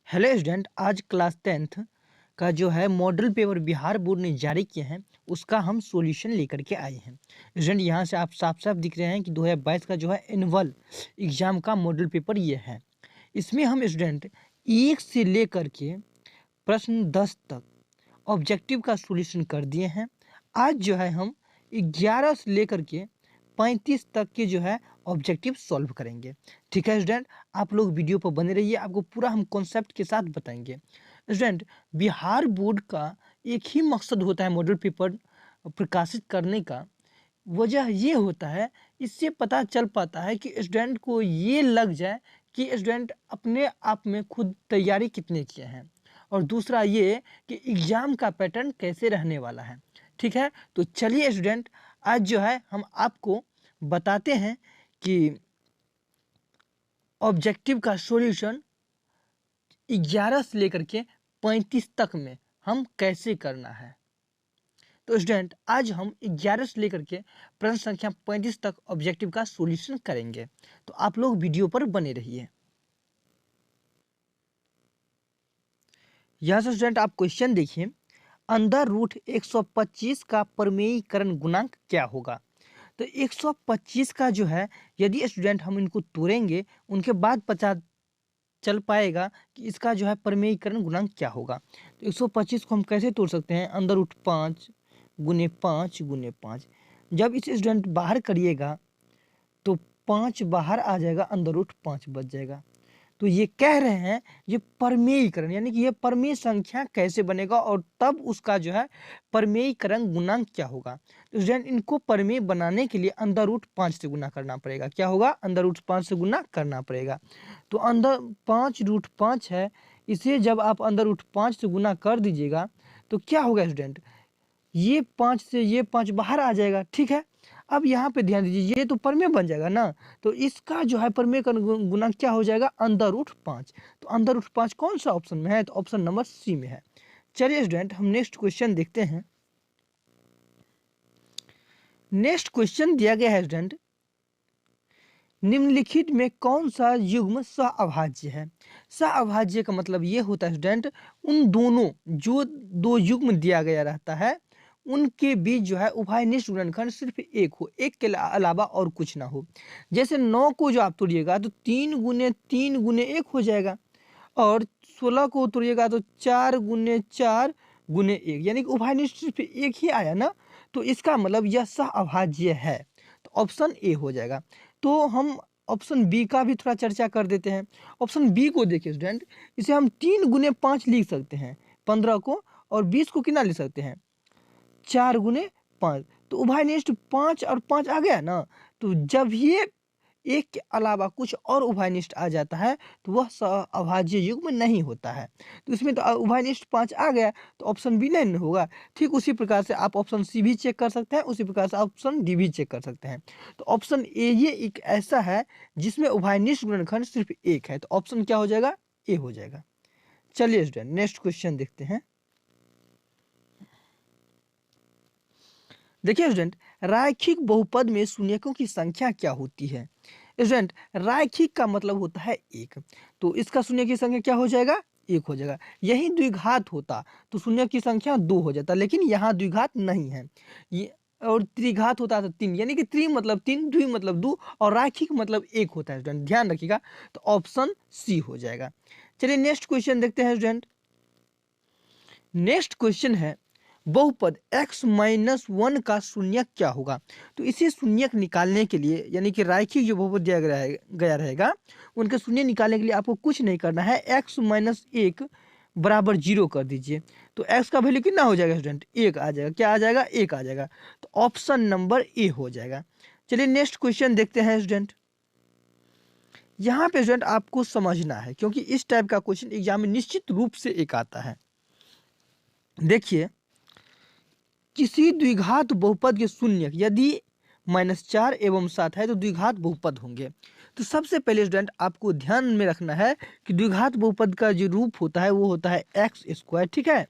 Hello student, आज class 10th का जो है मॉडल पेपर बिहार बोर्ड ने जारी किए हैं उसका हम सॉल्यूशन लेकर के आए हैं। स्टूडेंट यहाँ से आप साफ साफ दिख रहे हैं कि 2022 का जो है एनुअल एग्जाम का मॉडल पेपर ये है। इसमें हम स्टूडेंट 1 से लेकर के प्रश्न 10 तक ऑब्जेक्टिव का सॉल्यूशन कर दिए हैं। आज जो है हम 11 से लेकर के 35 तक के जो है ऑब्जेक्टिव सॉल्व करेंगे। ठीक है स्टूडेंट, आप लोग वीडियो पर बने रहिए, आपको पूरा हम कॉन्सेप्ट के साथ बताएंगे। स्टूडेंट, बिहार बोर्ड का एक ही मकसद होता है मॉडल पेपर प्रकाशित करने का। वजह ये होता है, इससे पता चल पाता है कि स्टूडेंट को ये लग जाए कि स्टूडेंट अपने आप में खुद तैयारी कितने किए हैं, और दूसरा ये कि एग्ज़ाम का पैटर्न कैसे रहने वाला है। ठीक है, तो चलिए स्टूडेंट, आज जो है हम आपको बताते हैं कि ऑब्जेक्टिव का सॉल्यूशन 11 से लेकर के 35 तक में हम कैसे करना है। तो स्टूडेंट, आज हम 11 से लेकर के प्रश्न संख्या 35 तक ऑब्जेक्टिव का सॉल्यूशन करेंगे, तो आप लोग वीडियो पर बने रहिए। यहाँ से स्टूडेंट आप क्वेश्चन देखिए, अंडर रूट 125 का परमेयीकरण गुणांक क्या होगा। तो 125 का जो है, यदि स्टूडेंट हम इनको तोड़ेंगे उनके बाद पता चल पाएगा कि इसका जो है परमेयीकरण गुणांक क्या होगा। तो 125 को हम कैसे तोड़ सकते हैं, अंदर रूट 5 गुने 5 गुने 5। जब इसे स्टूडेंट बाहर करिएगा तो 5 बाहर आ जाएगा, अंदर रूट 5 बच जाएगा। तो ये कह रहे हैं ये परमेयीकरण, यानी कि ये परमेय संख्या कैसे बनेगा और तब उसका जो है परमेयीकरण गुणांक क्या होगा। तो स्टूडेंट, इनको परमेय बनाने के लिए अंदर रूट 5 से गुना करना पड़ेगा। क्या होगा, अंदर रूट 5 से गुना करना पड़ेगा। तो अंदर 5 रूट 5 है, इसे जब आप अंदर रूट 5 से गुना कर दीजिएगा तो क्या होगा स्टूडेंट, ये 5 से ये 5 बाहर आ जाएगा। ठीक है, अब यहाँ पे ध्यान दीजिए, ये तो परमेय बन जाएगा ना, तो इसका जो है परमेय का गुणांक क्या हो जाएगा, अंदर रूट 5। तो अंदर रूट 5 कौन सा ऑप्शन में है, तो ऑप्शन नंबर सी में है। चलिए स्टूडेंट, हम नेक्स्ट क्वेश्चन देखते हैं। नेक्स्ट क्वेश्चन दिया गया है स्टूडेंट, निम्नलिखित में कौन सा युग्म सहअभाज्य है। सहअभाज्य का मतलब ये होता है स्टूडेंट, उन दोनों जो दो युग्म दिया गया रहता है उनके बीच जो है उभयनिष्ठ गुणनखंड सिर्फ एक हो, एक के अलावा और कुछ ना हो। जैसे 9 को जो आप तोड़िएगा तो 3 गुने 3 गुने 1 हो जाएगा, और 16 को तोड़िएगा तो 4 गुने 4 गुने 1, यानी कि उभयनिष्ठ सिर्फ एक ही आया ना, तो इसका मतलब यह सहअभाज्य है। तो ऑप्शन ए हो जाएगा। तो हम ऑप्शन बी का भी थोड़ा चर्चा कर देते हैं। ऑप्शन बी को देखिए स्टूडेंट, इसे हम 3 गुने 5 लिख सकते हैं 15 को, और 20 को कितना लिख सकते हैं 4 गुने 5। तो उभयनिष्ठ 5 और 5 आ गया ना, तो जब ये एक के अलावा कुछ और उभयनिष्ठ आ जाता है तो वह सहअभाज्य युग्म नहीं होता है। तो इसमें तो उभयनिष्ठ 5 आ गया, तो ऑप्शन बी नहीं होगा। ठीक उसी प्रकार से आप ऑप्शन सी भी चेक कर सकते हैं, उसी प्रकार से ऑप्शन डी भी चेक कर सकते हैं। तो ऑप्शन ए ये एक ऐसा है जिसमें उभयनिष्ठ गुणनखंड सिर्फ एक है, तो ऑप्शन क्या हो जाएगा, ए हो जाएगा। चलिए स्टूडेंट, नेक्स्ट क्वेश्चन देखते हैं। देखिए स्टूडेंट, रैखिक बहुपद में शून्यकों की संख्या क्या होती है। स्टूडेंट, रैखिक का मतलब होता है एक, तो इसका शून्य की संख्या क्या हो जाएगा, एक हो जाएगा। यही द्विघात होता तो शून्य की संख्या 2 हो जाता, लेकिन यहाँ द्विघात नहीं है ये, और त्रिघात होता तो 3, यानी कि त्रि मतलब 3, द्वि मतलब 2, और रैखिक मतलब एक होता है स्टूडेंट, ध्यान रखिएगा। तो ऑप्शन सी हो जाएगा। चलिए नेक्स्ट क्वेश्चन देखते हैं स्टूडेंट। नेक्स्ट क्वेश्चन है, बहुपद x-1 का शून्यक क्या होगा। तो इसे शून्यक निकालने के लिए, यानी कि रैखिक जो बहुपद दिया गया रहेगा उनके शून्य निकालने के लिए आपको कुछ नहीं करना है, x-1 बराबर 0 कर दीजिए। तो x का वैल्यू कितना हो जाएगा स्टूडेंट, 1 आ जाएगा। क्या आ जाएगा, 1 आ जाएगा। तो ऑप्शन नंबर ए हो जाएगा। चलिए नेक्स्ट क्वेश्चन देखते हैं स्टूडेंट। यहाँ पे स्टूडेंट आपको समझना है, क्योंकि इस टाइप का क्वेश्चन एग्जाम में निश्चित रूप से एक आता है। देखिए, किसी द्विघात बहुपद के शून्यक यदि -4 एवं 7 है तो द्विघात बहुपद होंगे। तो सबसे पहले स्टूडेंट आपको ध्यान में रखना है कि द्विघात बहुपद का जो रूप होता है वो होता है x², ठीक है,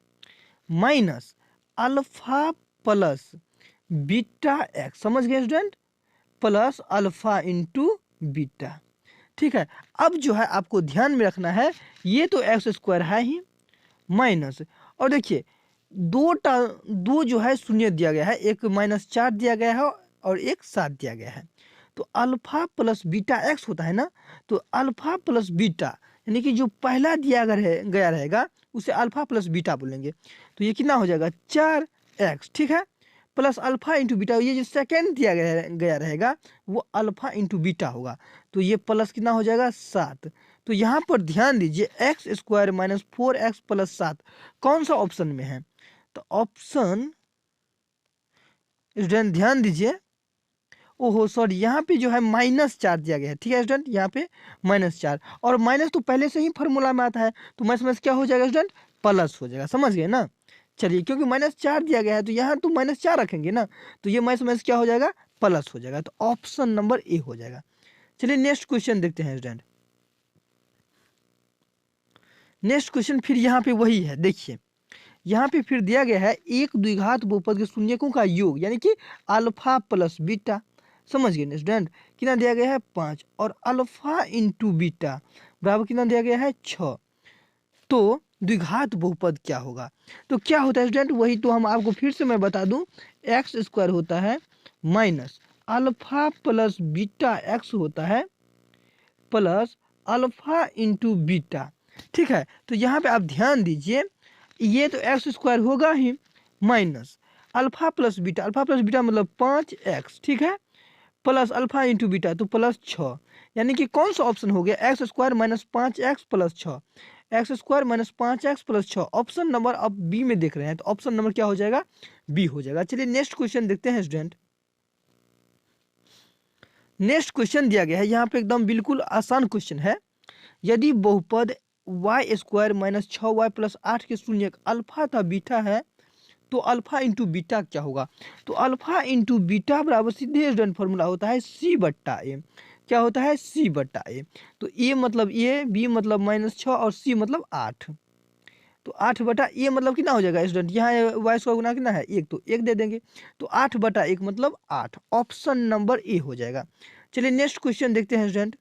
minus alpha plus beta x, समझ गए student, plus alpha into beta. ठीक है। अब जो है आपको ध्यान में रखना है, ये तो एक्स स्क्वायर है ही माइनस, और देखिए दो जो है शून्य दिया गया है, एक -4 दिया गया है और एक 7 दिया गया है। तो अल्फा प्लस बीटा एक्स होता है ना, तो अल्फा प्लस बीटा यानी कि जो पहला दिया गया रहेगा उसे अल्फा प्लस बीटा बोलेंगे। तो ये कितना हो जाएगा 4x, ठीक है, प्लस अल्फा इंटू बीटा, ये जो सेकेंड दिया गया रहेगा वो अल्फा इंटू बीटा होगा। तो ये प्लस कितना हो जाएगा 7। तो यहाँ पर ध्यान दीजिए x square minus 4x plus 7 कौन सा ऑप्शन में है, तो ऑप्शन स्टूडेंट ध्यान दीजिए, ओहो सॉरी यहाँ पे जो है -4 दिया गया है, ठीक है स्टूडेंट, यहाँ पे -4, और माइनस तो पहले से ही फॉर्मूला में आता है, तो माइनस क्या हो जाएगा स्टूडेंट, प्लस हो जाएगा, समझ गए ना। चलिए क्योंकि -4 दिया गया है तो यहाँ तो -4 रखेंगे ना, तो ये माइनस क्या हो जाएगा, प्लस हो जाएगा, तो ऑप्शन नंबर ए हो जाएगा। चलिए नेक्स्ट क्वेश्चन देखते हैं स्टूडेंट। नेक्स्ट क्वेश्चन फिर यहाँ पे वही है, देखिए यहाँ पे फिर दिया गया है एक द्विघात बहुपद के शून्यकों का योग यानी कि अल्फा प्लस बीटा, समझ गए स्टूडेंट, कितना दिया गया है 5, और अल्फा इंटू बीटा बराबर कितना दिया गया है 6। तो द्विघात बहुपद क्या होगा, तो क्या होता है स्टूडेंट, वही तो हम आपको फिर से मैं बता दूं, एक्स स्क्वायर होता है minus alpha plus beta x होता है प्लस अल्फा इंटू बीटा, ठीक है। तो यहाँ पे आप ध्यान दीजिए, ये तो एक्स स्क्वायर होगा ही माइनस अल्फा प्लस बीटा मतलब 5x, ठीक है, प्लस अल्फा इंटू बीटा तो प्लस 6, यानी कि कौन सा ऑप्शन हो गया, x square minus 5x plus 6, x square minus 5x plus 6, option number अब बी में देख रहे हैं, तो ऑप्शन नंबर क्या हो जाएगा, बी हो जाएगा। चलिए नेक्स्ट क्वेश्चन देखते हैं स्टूडेंट। नेक्स्ट क्वेश्चन दिया गया है यहाँ पे एकदम बिल्कुल आसान क्वेश्चन है, यदि बहुपद Y square minus 6y plus 8 के शून्य अल्फा था बीटा है तो अल्फा इंटू बीटा क्या होगा, तो अल्फा इंटू बीटा बराबर सीधे स्टूडेंट फॉर्मूला होता है c बट्टा ए, क्या होता है c बट्टा ए। तो a मतलब a, b मतलब -6 और c मतलब 8, तो 8 बटा ए मतलब कितना हो जाएगा स्टूडेंट, यहाँ वाई स्क्वायर गुना कितना है 1, तो 1 दे देंगे, तो 8 बटा 1 मतलब 8, ऑप्शन नंबर ए हो जाएगा। चलिए नेक्स्ट क्वेश्चन देखते हैं स्टूडेंट।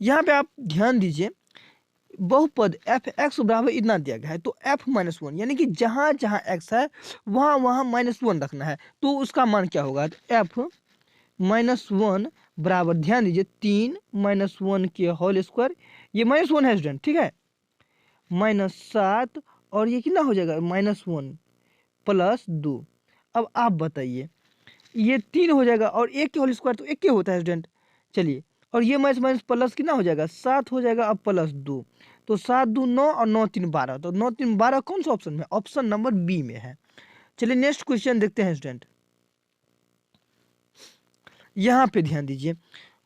यहाँ पे आप ध्यान दीजिए, बहुपद एफ एक्स बराबर इतना दिया गया है, तो f माइनस 1 यानी कि जहाँ जहाँ x है वहाँ वहाँ -1 रखना है, तो उसका मान क्या होगा, तो f माइनस 1 बराबर ध्यान दीजिए 3 - 1 के होल स्क्वायर, ये -1 है स्टूडेंट, ठीक है, -7 और ये कितना हो जाएगा -1 प्लस 2। अब आप बताइए, ये 3 हो जाएगा और 1 के होल स्क्वायर तो 1 के होता है स्टूडेंट, चलिए, और ये माइनस प्लस कितना हो जाएगा 7 हो जाएगा, अब प्लस 2, तो 7 2 9 और 9 3 12, तो 9 3 12 कौन सा ऑप्शन में, ऑप्शन नंबर बी में है। चलिए नेक्स्ट क्वेश्चन देखते हैं स्टूडेंट। यहाँ पे ध्यान दीजिए,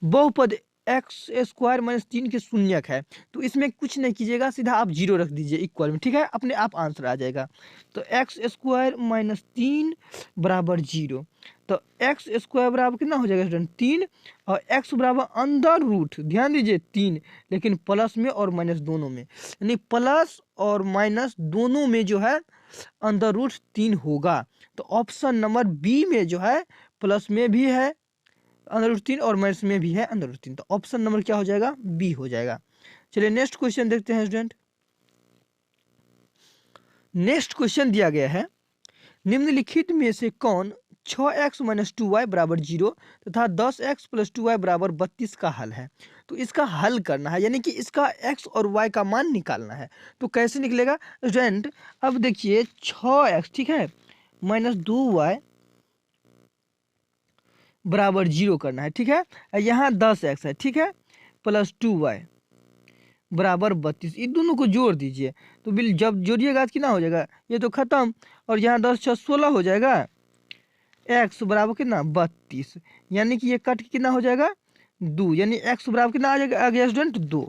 बहुपद एक्स स्क्वायर माइनस 3 के शून्यक है, तो इसमें कुछ नहीं कीजिएगा, सीधा आप 0 रख दीजिए इक्वल में, ठीक है, अपने आप आंसर आ जाएगा। तो एक्स स्क्वायर माइनस 3 बराबर 0, तो एक्स स्क्वायर बराबर कितना हो जाएगा स्टूडेंट 3, और एक्स बराबर अंडर रूट, ध्यान दीजिए 3, लेकिन प्लस में और माइनस दोनों में, यानी प्लस और माइनस दोनों में जो है अंडर रूट 3 होगा। तो ऑप्शन नंबर बी में जो है प्लस में भी है अंडर रूट 3 और माइनस में भी है अंडर रूट 3, तो ऑप्शन नंबर क्या हो जाएगा, बी हो जाएगा। चलिए नेक्स्ट क्वेश्चन देखते हैं स्टूडेंट। नेक्स्ट क्वेश्चन दिया गया है, निम्नलिखित में से कौन 6x माइनस 2y बराबर 0 तथा 10x प्लस 2y बराबर 32 का हल है। तो इसका हल करना है, यानी कि इसका x और y का मान निकालना है। तो कैसे निकलेगा स्टूडेंट, अब देखिए 6x, ठीक है, माइनस 2y बराबर 0 करना है, ठीक है, यहाँ 10x है, ठीक है, प्लस 2y बराबर 32, इन दोनों को जोड़ दीजिए, तो बिल जब जोड़िएगा कितना हो जाएगा, ये तो खत्म, और यहाँ 10 6 16 हो जाएगा, x बराबर कितना 32, यानी कि ये कट के कितना हो जाएगा 2, यानी x बराबर कितना आ गया स्टूडेंट 2,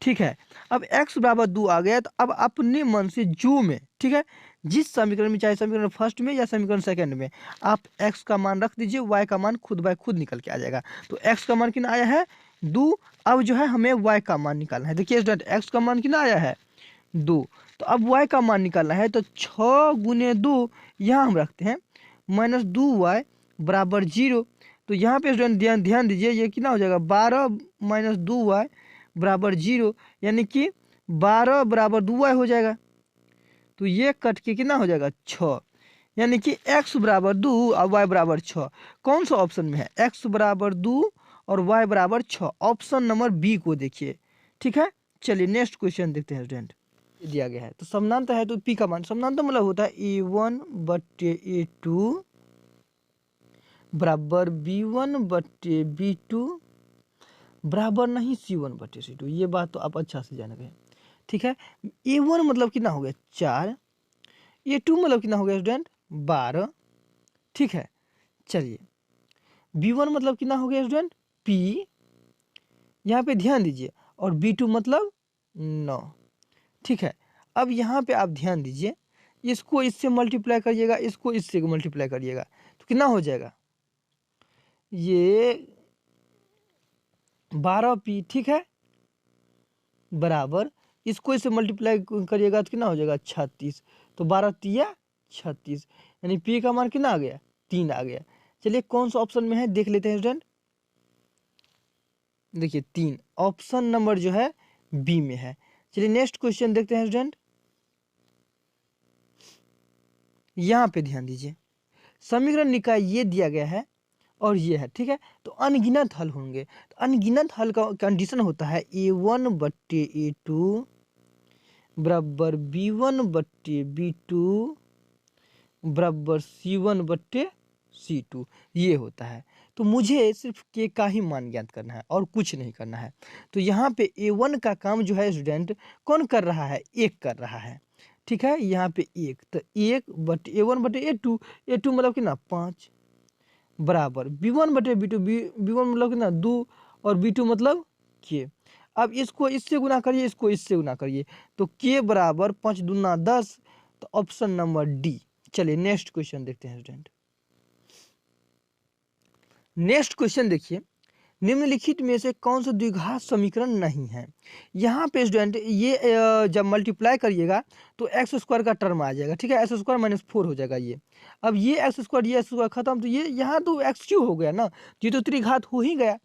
ठीक है। अब x बराबर 2 आ गया, तो अब अपने मन से जो में, ठीक है, जिस समीकरण में, चाहे समीकरण फर्स्ट में या समीकरण सेकंड में, आप x का मान रख दीजिए, y का मान खुद बाय खुद निकल के आ जाएगा। तो x का मान कितना आया है 2, अब जो है हमें y का मान निकालना है। देखिए स्टूडेंट x का मान कितना आया है 2, तो अब y का मान निकालना है, तो 6 गुने 2 यहाँ हम रखते हैं, -2y बराबर 0, तो यहाँ पे स्टूडेंट ध्यान दीजिए, ये कितना हो जाएगा 12 माइनस 2y बराबर 0, यानी कि 12 बराबर 2y हो जाएगा। तो ये कट के कितना हो जाएगा 6, यानी कि x बराबर 2 और y बराबर 6। कौन सा ऑप्शन में है, x बराबर 2 और y बराबर 6, ऑप्शन नंबर बी को देखिए। ठीक है, चलिए नेक्स्ट क्वेश्चन देखते हैं स्टूडेंट। दिया गया है तो समानांतर है तो p का मान, समानांतर मतलब होता है a1 बट्टे a2 बराबर b1 बट्टे b2 बराबर नहीं c1 बट्टे c2। ये बात तो आप अच्छा से जान गए। ठीक है, a1 मतलब कितना हो गया 4, a2 मतलब कितना हो गया स्टूडेंट 12। ठीक है, चलिए b1 मतलब कितना हो गया स्टूडेंट p, यहाँ पे ध्यान दीजिए, और b2 मतलब 9। ठीक है, अब यहाँ पे आप ध्यान दीजिए, इसको इससे मल्टीप्लाई करिएगा, इसको इससे मल्टीप्लाई करिएगा, तो कितना हो जाएगा ये 12p। ठीक है, बराबर इसको इससे मल्टीप्लाई करिएगा तो कितना हो जाएगा 36। तो 12 तिया 36, यानी p का मान कितना आ गया 3 आ गया। चलिए कौन सा ऑप्शन में है देख लेते हैं स्टूडेंट। देखिए 3 ऑप्शन नंबर जो है बी में है। चलिए नेक्स्ट क्वेश्चन देखते हैं स्टूडेंट। यहाँ पे ध्यान दीजिए, समीकरण निकाय ये दिया गया है और ये है। ठीक है, तो अनगिनत हल होंगे, तो अनगिनत हल का कंडीशन होता है a1 बट्टे a2 बराबर b1 बट्टे b2 बराबर c1 बट्टे c2, ये होता है। तो मुझे सिर्फ के का ही मान ज्ञात करना है और कुछ नहीं करना है। तो यहाँ पे a1 का काम जो है स्टूडेंट कौन कर रहा है, 1 कर रहा है। ठीक है, यहाँ पे 1, तो 1 बटे a1 बटे a2, a2 मतलब कितना 5 बराबर b1 बटे b2, b1 मतलब कितना 2 और b2 मतलब k। अब इसको इससे गुना करिए, इसको इससे गुना करिए, तो k बराबर 5 दूना 10, तो ऑप्शन नंबर डी। चलिए नेक्स्ट क्वेश्चन देखते हैं स्टूडेंट। नेक्स्ट क्वेश्चन देखिए, निम्नलिखित में से कौन सा द्विघात समीकरण नहीं है। यहाँ पे स्टूडेंट ये जब मल्टीप्लाई करिएगा तो एक्स स्क्वायर का टर्म आ जाएगा। ठीक है, एक्स स्क्वायर माइनस 4 हो जाएगा ये। अब ये एक्स स्क्वायर ये एक्स स्क्वायर खत्म, तो ये यहाँ तो एक्स क्यू हो गया ना, ये तो त्रिघात हो ही गया।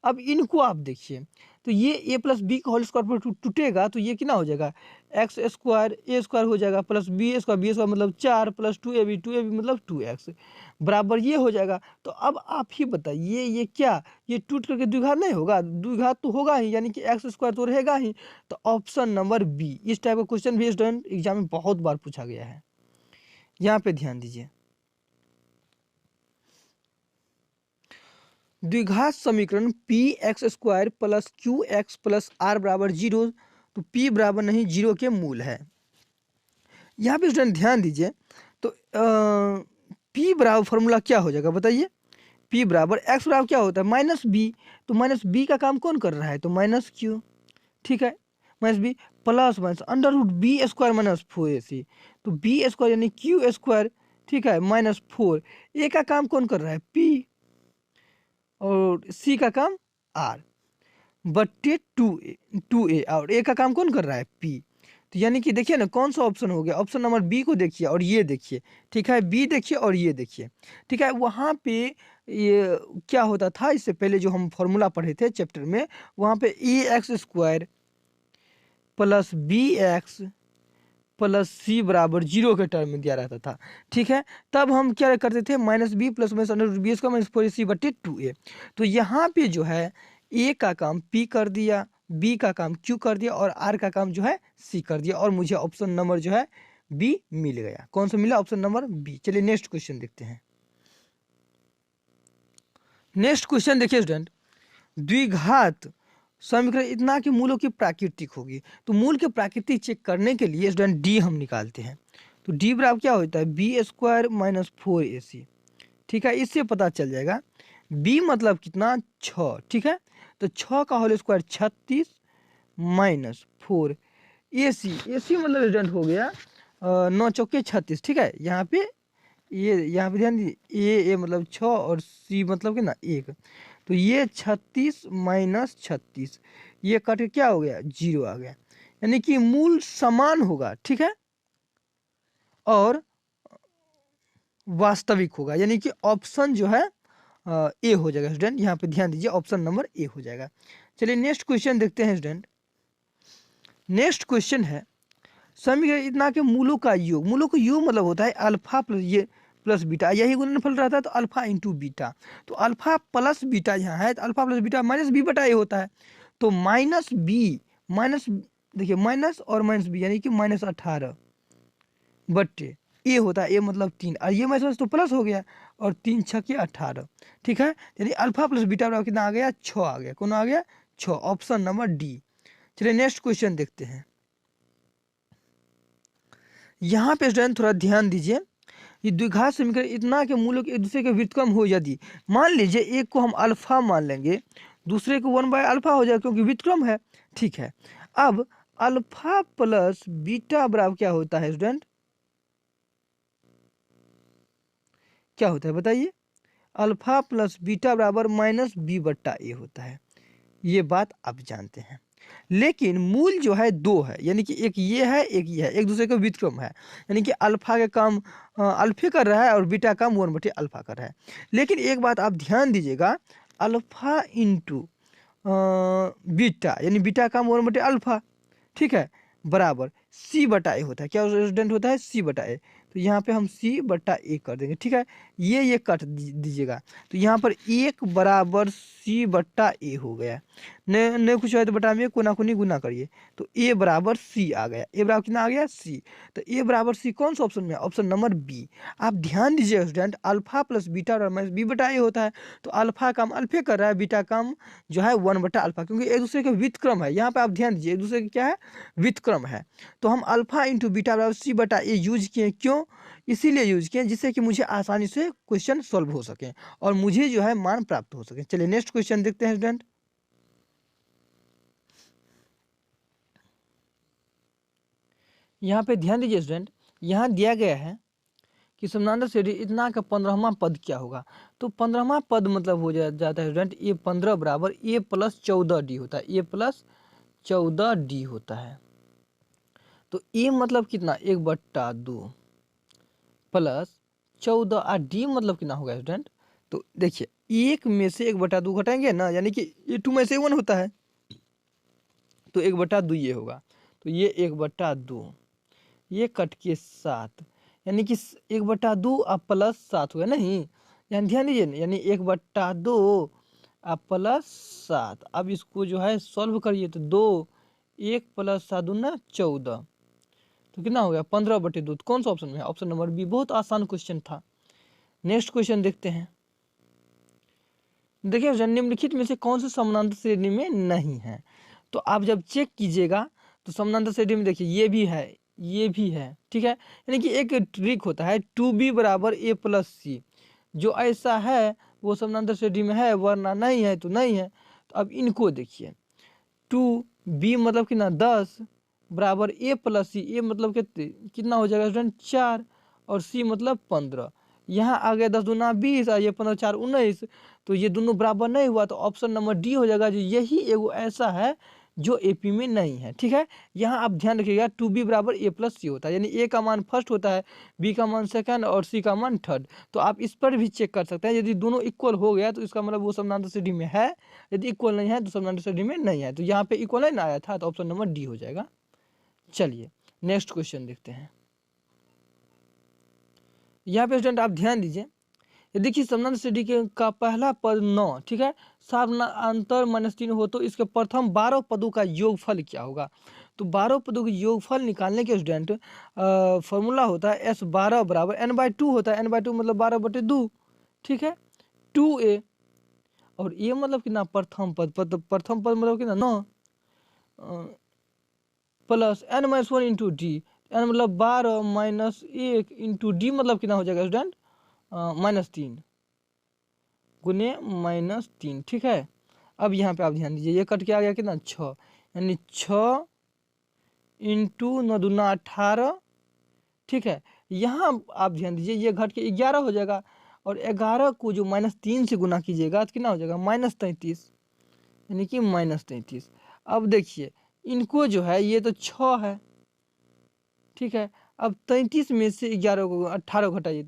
अब इनको आप देखिए, तो ये a प्लस बी का होल स्क्वायर पर टूटेगा, तो ये कितना हो जाएगा एक्स स्क्वायर ए स्क्वायर हो जाएगा प्लस बी स्क्वायर मतलब 4 प्लस 2ab मतलब 2x बराबर ये हो जाएगा। तो अब आप ही बताइए ये क्या, ये टूट करके द्विघात नहीं होगा, द्विघात तो होगा ही, यानी कि एक्स स्क्वायर तो रहेगा ही। तो ऑप्शन नंबर बी। इस टाइप का क्वेश्चन भी स्टूडेंट एग्जाम में बहुत बार पूछा गया है। यहाँ पे ध्यान दीजिए, द्विघात समीकरण p x square plus q x plus r बराबर 0, तो p बराबर नहीं 0 के मूल है। यहाँ पे स्टूडेंट ध्यान दीजिए, तो p बराबर फॉर्मूला क्या हो जाएगा बताइए, p बराबर x बराबर क्या होता है माइनस बी, तो माइनस बी का काम कौन कर रहा है, तो माइनस क्यू। ठीक है, minus b plus minus under root b square minus 4ac, तो बी स्क्वायर यानी क्यू स्क्वायर। ठीक है, माइनस 4, ए का काम कौन कर रहा है p, और सी का काम आर बट्टे 2a और ए का काम कौन कर रहा है पी। तो यानी कि देखिए ना कौन सा ऑप्शन हो गया, ऑप्शन नंबर बी को देखिए और ये देखिए। ठीक है, बी देखिए और ये देखिए। ठीक है, वहाँ पे ये क्या होता था, इससे पहले जो हम फॉर्मूला पढ़े थे चैप्टर में, वहाँ पे A X square plus B X plus C बराबर 0 के टर्म में दिया रहता था। ठीक है, तब हम क्या करते थे minus b plus minus under root b square minus 4ac बट्टे 2a। तो यहाँ पे जो है ए का काम p कर दिया, बी का काम q कर दिया और आर का काम जो है c कर दिया, और मुझे ऑप्शन नंबर जो है बी मिल गया। कौन सा मिला, ऑप्शन नंबर बी। चलिए नेक्स्ट क्वेश्चन देखते हैं। नेक्स्ट क्वेश्चन देखिए स्टूडेंट, द्विघात समीकरण इतना कि मूलों की प्राकृतिक होगी, तो मूल के प्राकृतिक चेक करने के लिए स्टूडेंट डी हम निकालते हैं। तो डी बराबर क्या होता है बी स्क्वायर माइनस 4ac। ठीक है, इससे पता चल जाएगा b मतलब कितना 6। ठीक है, तो 6 का whole square 36 minus 4 ac, ac मतलब स्टूडेंट हो गया 9 चौके 36। ठीक है, यहाँ पे यहाँ पे ध्यान दीजिए ए मतलब 6 और c मतलब कितना 1, तो ये 36 माइनस 36 ये कट के क्या हो गया 0 आ गया, यानी कि मूल समान होगा। ठीक है, और वास्तविक होगा, यानी कि ऑप्शन जो है ए हो जाएगा स्टूडेंट। यहाँ पे ध्यान दीजिए, ऑप्शन नंबर ए हो जाएगा। चलिए नेक्स्ट क्वेश्चन देखते हैं स्टूडेंट। नेक्स्ट क्वेश्चन है समीकरण इतना के मूलों का योग। मूलों का योग मतलब होता है अल्फा प्लस ये प्लस बीटा, यही गुणनफल रहता है तो अल्फा इंटू बीटा। तो अल्फा प्लस बीटा यहाँ है तो alpha plus beta minus b बटा ए होता है। तो माइनस बी माइनस, देखिए माइनस और माइनस बी यानी कि -18 बट्टे ए होता है। ए मतलब 3 और ये माइनस तो प्लस हो गया और 3 छके 18, ठीक है। यानी अल्फा प्लस बीटा बराबर कितना आ गया, 6 आ गया। कौन आ गया, 6, ऑप्शन नंबर डी। चलिए नेक्स्ट क्वेश्चन देखते हैं। यहाँ पे स्टूडेंट थोड़ा ध्यान दीजिए, ये द्विघात समीकरण इतना के मूलों के एक दूसरे के व्युत्क्रम हो यदि, मान लीजिए एक को हम अल्फा मान लेंगे, दूसरे को 1/अल्फा हो जाएगा क्योंकि व्युत्क्रम है, ठीक है। अब अल्फा प्लस बीटा बराबर क्या होता है स्टूडेंट, क्या होता है बताइए। अल्फा प्लस बीटा बराबर माइनस बी बट्टा ए होता है, ये बात आप जानते हैं। लेकिन मूल जो है 2 है, यानी कि एक ये है एक ये है, एक दूसरे का व्युत्क्रम है, यानी कि अल्फा के काम अल्फे कर रहा है और बीटा काम 1/अल्फा कर रहा है। लेकिन एक बात आप ध्यान दीजिएगा, अल्फा इंटू बीटा यानी बीटा काम 1/अल्फा, ठीक है, बराबर सी बटा ए होता है। क्या स्टूडेंट होता है, सी बटा ए। तो यहाँ पे हम सी बटा ए कर देंगे, ठीक है। ये कट दीजिएगा, तो यहाँ पर 1 बराबर सी बट्टा ए हो गया। न कुछ है तो बटा में कोना कोनी गुना करिए, तो ए बराबर सी आ गया। ए बराबर कितना आ गया, सी। तो ए बराबर सी कौन सा ऑप्शन में है, ऑप्शन नंबर बी। आप ध्यान दीजिए स्टूडेंट, अल्फा प्लस बीटा और माइनस बी बटा ए होता है। तो अल्फा काम अल्फे कर रहा है, बीटा काम जो है 1/अल्फा, क्योंकि एक दूसरे के व्युत्क्रम है। यहाँ पे आप ध्यान दीजिए, एक दूसरे के क्या है, व्युत्क्रम है। तो हम अल्फा इंटू बीटा बराबर सी बटा ए यूज किए, क्यों, इसीलिए यूज किए जिससे कि मुझे आसानी से क्वेश्चन सॉल्व हो सके और मुझे जो है मान प्राप्त हो सके। चलिए नेक्स्ट क्वेश्चन देखते हैं स्टूडेंट। यहाँ पे ध्यान दीजिए स्टूडेंट, यहाँ दिया गया है कि समानांतर श्रेणी इतना का 15वां पद क्या होगा। तो 15वां पद मतलब हो जाता है स्टूडेंट, ए 15 बराबर ए प्लस 14 डी होता है। ए प्लस 14 डी होता है। तो ए मतलब कितना, 1/2 प्लस 14 और डी मतलब कितना होगा स्टूडेंट। तो देखिए 1 में से 1/2 घटाएंगे ना, यानी कि ये 2 में से 1 होता है, तो 1/2 ये होगा। तो ये 1/2, ये कट के 7, यानी कि 1/2 और प्लस 7 हुआ नहीं, यानी ध्यान दीजिए, यानी 1/2 और प्लस 7। अब इसको जो है सॉल्व करिए तो 2, 1 प्लस 7 दूना 14, तो कितना हो गया 15/2। कौन सा ऑप्शन में है, ऑप्शन नंबर बी। बहुत आसान क्वेश्चन था। नेक्स्ट क्वेश्चन देखते हैं। देखिए निम्नलिखित में से कौन से समानांतर श्रेणी में नहीं है। तो आप जब चेक कीजिएगा तो समानांतर श्रेणी में देखिए ये भी है, ये भी है, ठीक है। यानी कि एक ट्रिक होता है 2b बराबर a प्लस सी, जो ऐसा है वो समानांतर श्रेणी में है, वरना नहीं है तो नहीं है। तो अब इनको देखिए, 2b मतलब कितना 10 बराबर a प्लस सी, a मतलब कितना हो जाएगा स्टूडेंट 4 और c मतलब 15। यहाँ आ गया 10 दूना 20 और ये 15 4 19, तो ये दोनों बराबर नहीं हुआ, तो ऑप्शन नंबर डी हो जाएगा। जो यही एगो ऐसा है जो एपी में नहीं है, ठीक है। यहाँ आप ध्यान रखिएगा 2b बराबर a प्लस सी होता है, यानी a का मान फर्स्ट होता है, b का मान सेकंड और c का मान थर्ड। तो आप इस पर भी चेक कर सकते हैं, यदि दोनों इक्वल हो गया तो इसका मतलब वो समानांतर श्रेणी में है, यदि इक्वल नहीं है तो समानांतर श्रेणी में नहीं है। तो यहाँ पे इक्वल नहीं आया था, तो ऑप्शन नंबर डी हो जाएगा। चलिए नेक्स्ट क्वेश्चन देखते हैं। यहाँ पे स्टूडेंट आप ध्यान दीजिए, ये देखिए समानांतर श्रेणी का पहला पद 9, ठीक है, समानांतर -3 हो तो इसके प्रथम 12 पदों का योगफल क्या होगा। तो 12 पदों का योगफल निकालने के स्टूडेंट फॉर्मूला होता है S12 बराबर n/2 होता है। n/2 मतलब 12/2, ठीक है, 2a और a मतलब कितना प्रथम पद, प्रथम पद मतलब कितना 9 plus n-1 into D, n मतलब 12 माइनस 1 इंटू डी मतलब कितना हो जाएगा स्टूडेंट -3 गुने -3, ठीक है। अब यहाँ पे आप ध्यान दीजिए, ये कट के आ गया कितना 6, यानी 6 इंटू 9 दूना 18, ठीक है। यहाँ आप ध्यान दीजिए ये घट के 11 हो जाएगा और 11 को जो -3 से गुना कीजिएगा तो कितना हो जाएगा -33, यानी कि -33। अब देखिए इनको जो है ये तो 6 है, ठीक है। अब 33 में से 11 को 18 घटाइए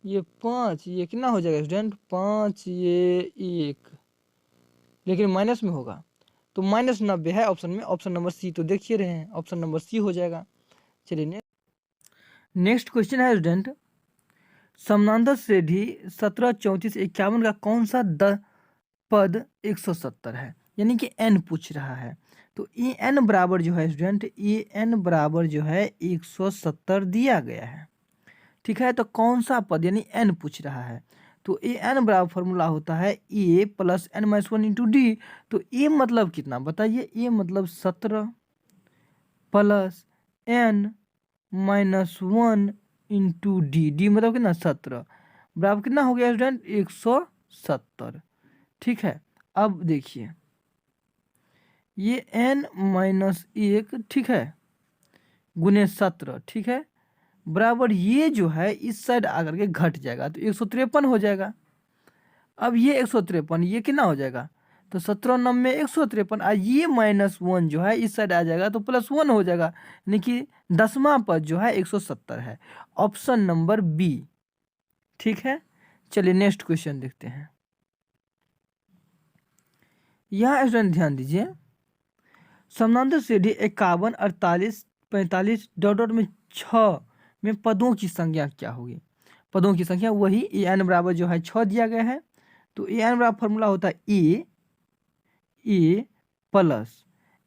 ये 5, ये कितना हो जाएगा स्टूडेंट, 5 ये 1, लेकिन माइनस में होगा तो -90 है ऑप्शन में, ऑप्शन नंबर सी तो देखिए रहे हैं, ऑप्शन नंबर सी हो जाएगा। चलिए नेक्स्ट क्वेश्चन है स्टूडेंट, समानांतर श्रेणी 17, 34, 51 का कौन सा पद 170 है, यानी कि n पूछ रहा है। तो ए n बराबर जो है स्टूडेंट, ए n बराबर जो है 170 दिया गया है, ठीक है। तो कौन सा पद यानी n पूछ रहा है, तो ए n बराबर फॉर्मूला होता है a plus n minus 1 into D. तो a मतलब कितना बताइए, a मतलब 17 plus n minus 1 into D, D मतलब कितना 17, बराबर कितना हो गया स्टूडेंट 170, ठीक है। अब देखिए ये n माइनस 1, ठीक है, गुने 17, ठीक है, बराबर ये जो है इस साइड आकर के घट जाएगा तो 153 हो जाएगा। अब ये 153 ये कितना हो जाएगा, तो 17 9 153, ये -1 जो है इस साइड आ जाएगा तो +1 हो जाएगा, यानी कि 10वां पद जो है 170 है, ऑप्शन नंबर बी, ठीक है। चलिए नेक्स्ट क्वेश्चन देखते हैं। यहाँ स्टूडेंट ध्यान दीजिए, समानांतर श्रेणी 51, 48, 45 डॉट डॉट में 6 में पदों की संख्या क्या होगी, पदों की संख्या वही ए n बराबर जो है 6 दिया गया है। तो ए n बराबर फॉर्मूला होता है ए प्लस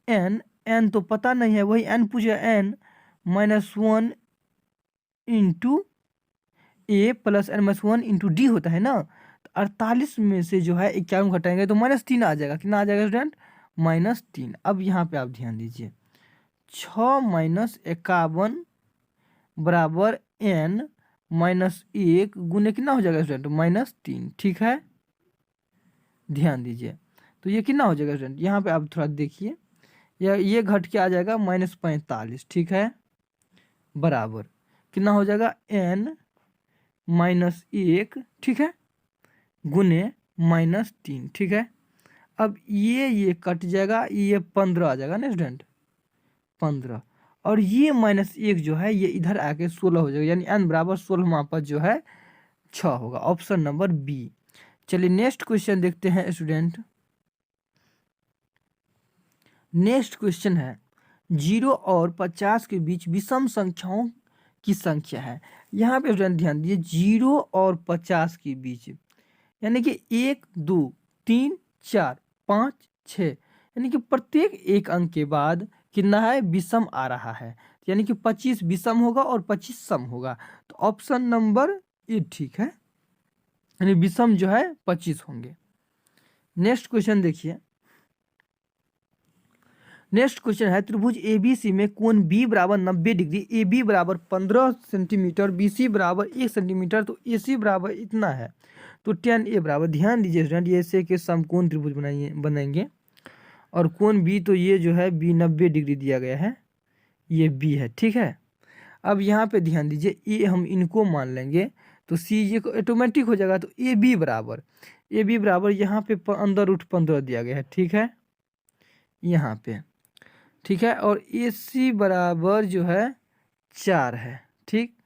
n तो पता नहीं है, वही n पूछे n minus 1 into A plus n minus 1 into D होता है ना। तो 48 में से जो है 51 घटाएंगे तो -3 आ जाएगा, कितना आ जाएगा स्टूडेंट -3। अब यहाँ पे आप ध्यान दीजिए, 6 माइनस 51 बराबर n माइनस 1 गुने कितना हो जाएगा स्टूडेंट -3, ठीक है, ध्यान दीजिए। तो ये कितना हो जाएगा स्टूडेंट, यहाँ पे आप थोड़ा देखिए, ये घट के आ जाएगा -45, ठीक है, बराबर कितना हो जाएगा n माइनस 1, ठीक है, गुने -3, ठीक है। अब ये कट जाएगा, ये 15 आ जाएगा ना स्टूडेंट, 15, और ये -1 जो है ये इधर आके 16 हो जाएगा, यानी n बराबर 16वां पद जो है 6 होगा, ऑप्शन नंबर बी। चलिए नेक्स्ट क्वेश्चन देखते हैं स्टूडेंट। नेक्स्ट क्वेश्चन है, 0 और 50 के बीच विषम संख्याओं की संख्या है। यहाँ पे स्टूडेंट ध्यान दीजिए, 0 और 50 के बीच यानी कि 1 2 3 4 5 6, यानी कि प्रत्येक एक अंक के बाद कितना है विषम आ रहा है, यानी कि 25 विषम होगा और 25 सम होगा, तो ऑप्शन नंबर ए ठीक है, यानी विषम जो है 25 होंगे। नेक्स्ट क्वेश्चन देखिए, नेक्स्ट क्वेश्चन है, त्रिभुज ABC में कोण B बराबर 90 डिग्री, AB बराबर 15 सेंटीमीटर, BC बराबर 1 सेंटीमीटर, तो AC बराबर इतना है, तो tan A बराबर, ध्यान दीजिए स्टूडेंट, ये से के समकोण त्रिभुज बनाएंगे, और कोण B तो ये जो है B 90 डिग्री दिया गया है, ये B है, ठीक है। अब यहाँ पे ध्यान दीजिए, ए हम इनको मान लेंगे तो सी ये ऑटोमेटिक हो जाएगा, तो AB बराबर यहाँ पे √15 दिया गया है, ठीक है, यहाँ पे, ठीक है, और AC बराबर जो है 4 है, ठीक,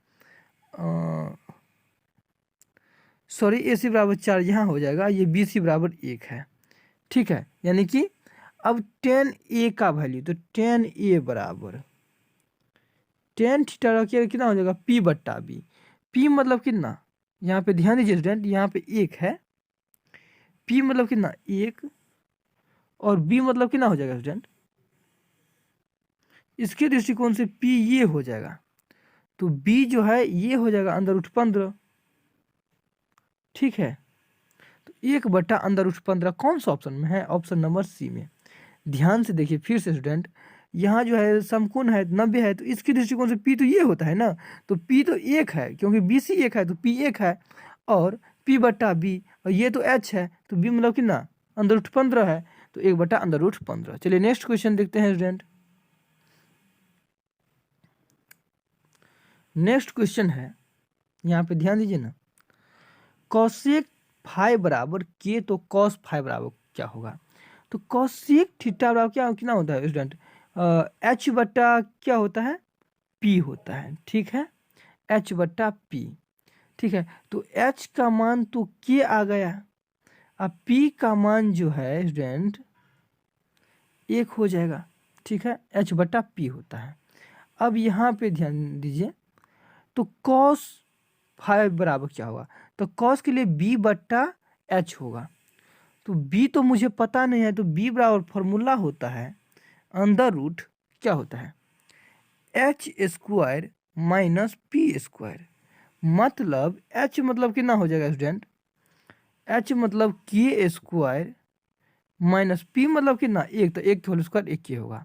सॉरी AC बराबर 4 यहाँ हो जाएगा, ये BC बराबर 1 है, ठीक है, यानी कि अब tan A का वैल्यू, तो tan A बराबर tan थीटा रखिए कितना हो जाएगा P/B, P मतलब कितना, यहाँ पे ध्यान दीजिए स्टूडेंट, यहाँ पे 1 है, P मतलब कितना 1, और B मतलब कितना हो जाएगा स्टूडेंट, इसके दृष्टिकोण से P ये हो जाएगा, तो B जो है ये हो जाएगा √15, ठीक है। तो 1/√15 कौन सा ऑप्शन में है, ऑप्शन नंबर सी में। ध्यान से देखिए फिर से स्टूडेंट, यहाँ जो है समकोण है 90 है, तो इसके दृष्टिकोण से P तो ये होता है ना, तो P तो 1 है, क्योंकि BC 1 है तो P 1 है, और P/B, और ये तो H है, तो B मतलब कितना √15 है, तो 1/√15। चलिए नेक्स्ट क्वेश्चन देखते हैं स्टूडेंट। नेक्स्ट क्वेश्चन है, यहाँ पे ध्यान दीजिए ना, कॉसेक फाई बराबर के, तो कॉस फाई बराबर क्या होगा, तो कॉसेक थीटा बराबर क्या कितना होता है स्टूडेंट, H/क्या होता है P होता है, ठीक है, H/P, ठीक है। तो h का मान तो k आ गया, अब p का मान जो है स्टूडेंट 1 हो जाएगा, ठीक है, h बटा p होता है। अब यहाँ पे ध्यान दीजिए, तो cos 5 बराबर क्या होगा, तो cos के लिए b बट्टा h होगा, तो b तो मुझे पता नहीं है, तो b बराबर फॉर्मूला होता है अंडर रूट क्या होता है h square minus P square, मतलब h मतलब कितना हो जाएगा स्टूडेंट, h मतलब k स्क्वायर माइनस p मतलब कितना 1, तो 1 होल स्क्वायर 1 के होगा,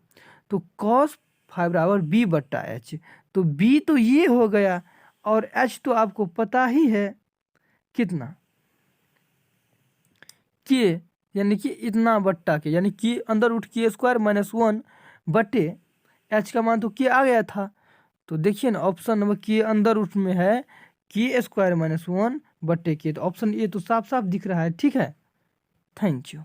तो cos 5 बराबर b बट्टा h, तो b तो ये हो गया और h तो आपको पता ही है कितना k, यानी कि इतना बट्टा के, यानी कि अंदर रूट k स्क्वायर माइनस 1 बटे h का मान तो k आ गया था, तो देखिए ना ऑप्शन नंबर के अंदर रूट में है k स्क्वायर माइनस 1 बटे k, तो ऑप्शन ए तो साफ साफ दिख रहा है, ठीक है। Thank you.